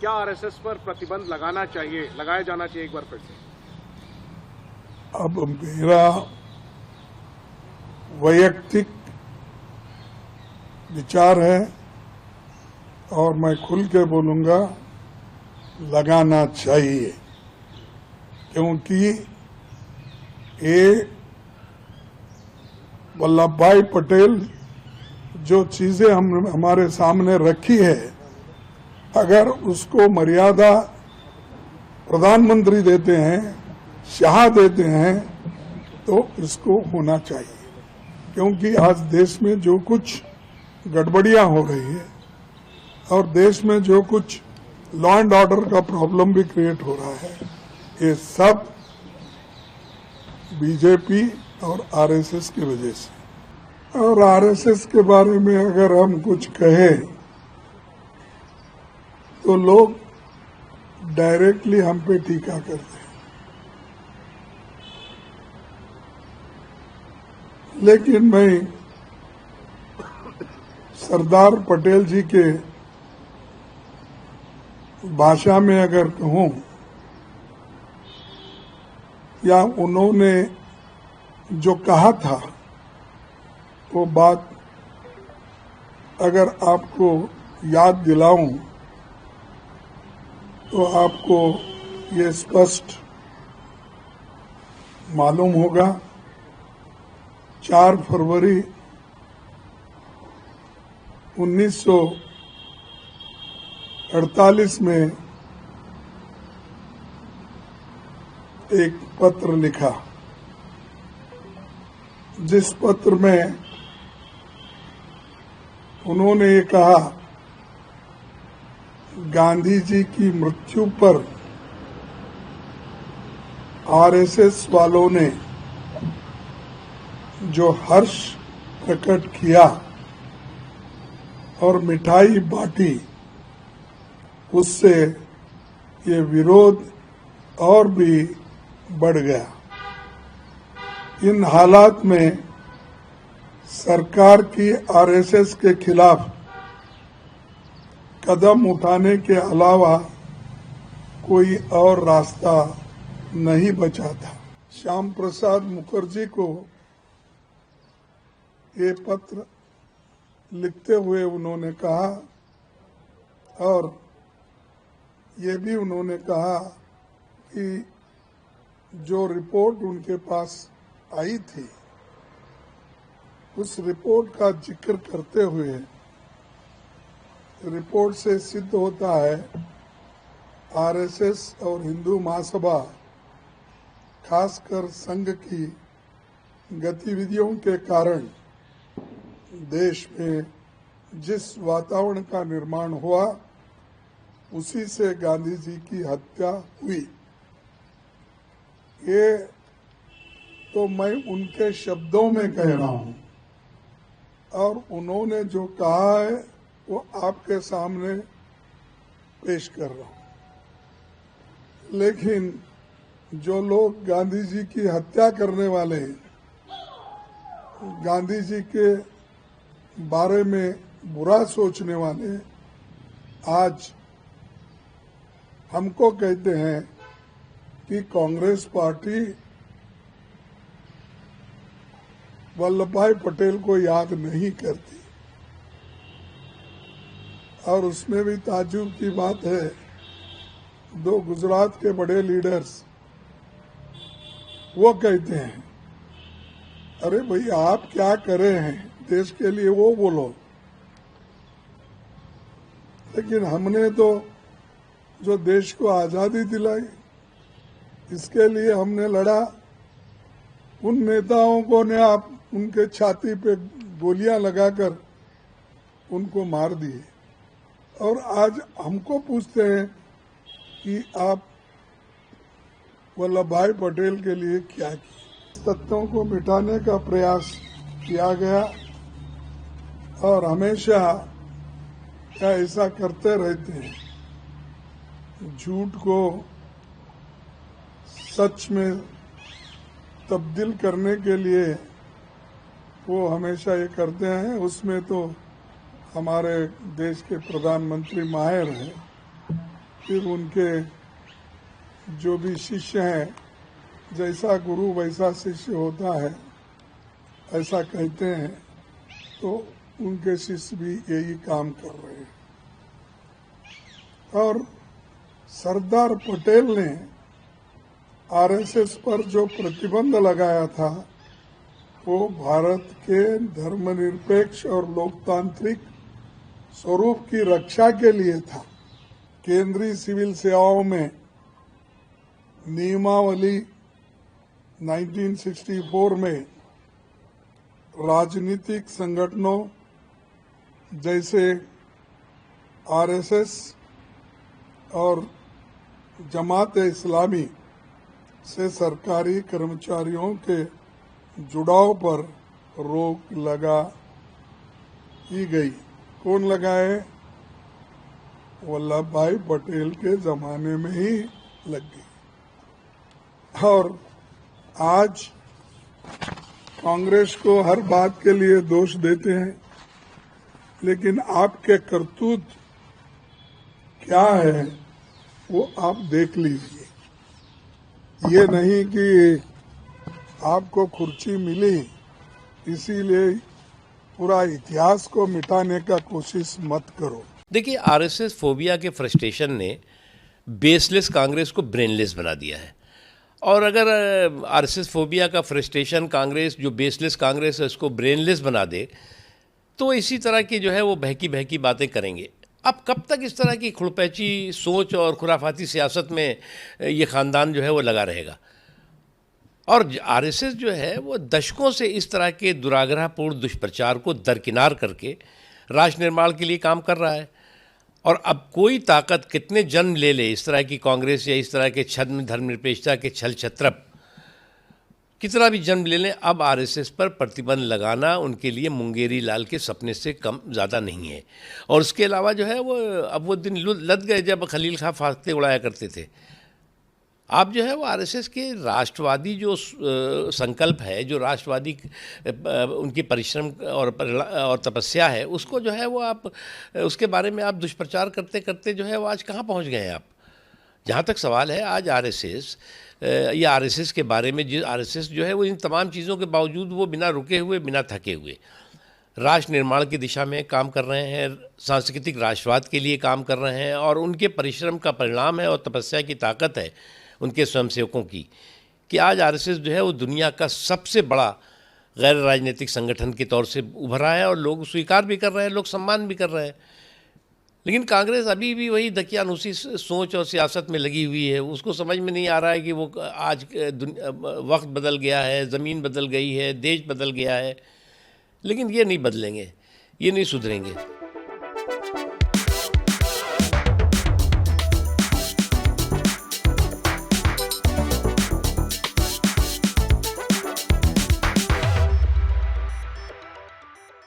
क्या आरएसएस पर प्रतिबंध लगाना चाहिए, लगाया जाना चाहिए एक बार फिर से? अब मेरा वैयक्तिक विचार है और मैं खुल के बोलूंगा, लगाना चाहिए, क्योंकि ये वल्लभ भाई पटेल जो चीजें हमारे सामने रखी है, अगर उसको मर्यादा प्रधानमंत्री देते हैं, शाह देते हैं, तो इसको होना चाहिए। क्योंकि आज देश में जो कुछ गड़बड़ियां हो रही है और देश में जो कुछ लॉ एंड ऑर्डर का प्रॉब्लम भी क्रिएट हो रहा है, ये सब बीजेपी और आरएसएस की वजह से। और आरएसएस के बारे में अगर हम कुछ कहें तो लोग डायरेक्टली हम पे टीका करते हैं, लेकिन मैं सरदार पटेल जी के भाषा में अगर कहूं या उन्होंने जो कहा था वो बात अगर आपको याद दिलाऊं तो आपको ये स्पष्ट मालूम होगा। 4 फरवरी 1948 में एक पत्र लिखा, जिस पत्र में उन्होंने ये कहा, गांधी जी की मृत्यु पर आरएसएस वालों ने जो हर्ष प्रकट किया और मिठाई बांटी, उससे ये विरोध और भी बढ़ गया। इन हालात में सरकार की आरएसएस के खिलाफ कदम उठाने के अलावा कोई और रास्ता नहीं बचा था। श्याम प्रसाद मुखर्जी को ये पत्र लिखते हुए उन्होंने कहा, और ये भी उन्होंने कहा कि जो रिपोर्ट उनके पास आई थी, उस रिपोर्ट का जिक्र करते हुए रिपोर्ट से सिद्ध होता है आरएसएस और हिंदू महासभा, खासकर संघ की गतिविधियों के कारण देश में जिस वातावरण का निर्माण हुआ, उसी से गांधी जी की हत्या हुई। ये तो मैं उनके शब्दों में कह रहा हूं और उन्होंने जो कहा है वो आपके सामने पेश कर रहा हूं। लेकिन जो लोग गांधी जी की हत्या करने वाले हैं, गांधी जी के बारे में बुरा सोचने वाले आज हमको कहते हैं कि कांग्रेस पार्टी वल्लभ भाई पटेल को याद नहीं करती। और उसमें भी ताज्जुब की बात है, 2 गुजरात के बड़े लीडर्स वो कहते हैं, अरे भाई आप क्या करे हैं देश के लिए, वो बोलो। लेकिन हमने तो जो देश को आजादी दिलाई, इसके लिए हमने लड़ा। उन नेताओं को ने आप उनके छाती पे गोलियां लगाकर उनको मार दिए, और आज हमको पूछते हैं कि आप वल्लभ भाई पटेल के लिए क्या किया। तथ्यों को मिटाने का प्रयास किया गया और हमेशा ऐसा करते रहते हैं। झूठ को सच में तब्दील करने के लिए वो हमेशा ये करते हैं। उसमें तो हमारे देश के प्रधानमंत्री माहिर हैं। फिर उनके जो भी शिष्य हैं, जैसा गुरु वैसा शिष्य होता है ऐसा कहते हैं, तो उनके शिष्य भी यही काम कर रहे हैं। और सरदार पटेल ने आरएसएस पर जो प्रतिबंध लगाया था वो भारत के धर्मनिरपेक्ष और लोकतांत्रिक स्वरूप की रक्षा के लिए था। केंद्रीय सिविल सेवाओं में नियमावली 1964 में राजनीतिक संगठनों जैसे आरएसएस और जमात इस्लामी से सरकारी कर्मचारियों के जुड़ाव पर रोक लगा ही गई। कौन लगाए? वल्लभ भाई पटेल के जमाने में ही लग गई। और आज कांग्रेस को हर बात के लिए दोष देते हैं, लेकिन आपके करतूत क्या है वो आप देख लीजिए। ये नहीं कि आपको कुर्सी मिली इसीलिए पूरा इतिहास को मिटाने का कोशिश मत करो। देखिए, आरएसएस फोबिया के फ्रस्ट्रेशन ने बेसलेस कांग्रेस को ब्रेनलेस बना दिया है। और अगर आरएसएस फोबिया का फ्रस्ट्रेशन कांग्रेस, जो बेसलेस कांग्रेस है, उसको ब्रेनलेस बना दे, तो इसी तरह की जो है वो बहकी बहकी बातें करेंगे। अब कब तक इस तरह की खुरपैची सोच और खुराफाती सियासत में ये ख़ानदान जो है वो लगा रहेगा? और आरएसएस जो है वो दशकों से इस तरह के दुराग्रहपूर्ण दुष्प्रचार को दरकिनार करके राष्ट्र निर्माण के लिए काम कर रहा है। और अब कोई ताकत कितने जन्म ले ले, इस तरह की कांग्रेस या इस तरह के छद्म धर्मनिरपेक्षता के छल छत्रप कितना भी जन्म ले लें, अब आरएसएस पर प्रतिबंध लगाना उनके लिए मुंगेरी लाल के सपने से कम ज़्यादा नहीं है। और उसके अलावा जो है वो अब वो दिन लद गए जब खलील खां फाख्ते उड़ाया करते थे। आप जो है वो आरएसएस के राष्ट्रवादी जो संकल्प है, जो राष्ट्रवादी उनकी परिश्रम और तपस्या है, उसको जो है वो आप उसके बारे में आप दुष्प्रचार करते करते जो है वो आज कहाँ पहुँच गए हैं आप? जहाँ तक सवाल है आज आरएसएस या आरएसएस के बारे में, आरएसएस जो है वो इन तमाम चीज़ों के बावजूद वो बिना रुके हुए, बिना थके हुए राष्ट्र निर्माण की दिशा में काम कर रहे हैं, सांस्कृतिक राष्ट्रवाद के लिए काम कर रहे हैं। और उनके परिश्रम का परिणाम है और तपस्या की ताकत है उनके स्वयंसेवकों की कि आज आरएसएस जो है वो दुनिया का सबसे बड़ा गैर राजनीतिक संगठन के तौर से उभरा है और लोग स्वीकार भी कर रहे हैं, लोग सम्मान भी कर रहे हैं। लेकिन कांग्रेस अभी भी वही दकियानूसी सोच और सियासत में लगी हुई है। उसको समझ में नहीं आ रहा है कि वो आज वक्त बदल गया है, ज़मीन बदल गई है, देश बदल गया है, लेकिन ये नहीं बदलेंगे, ये नहीं सुधरेंगे।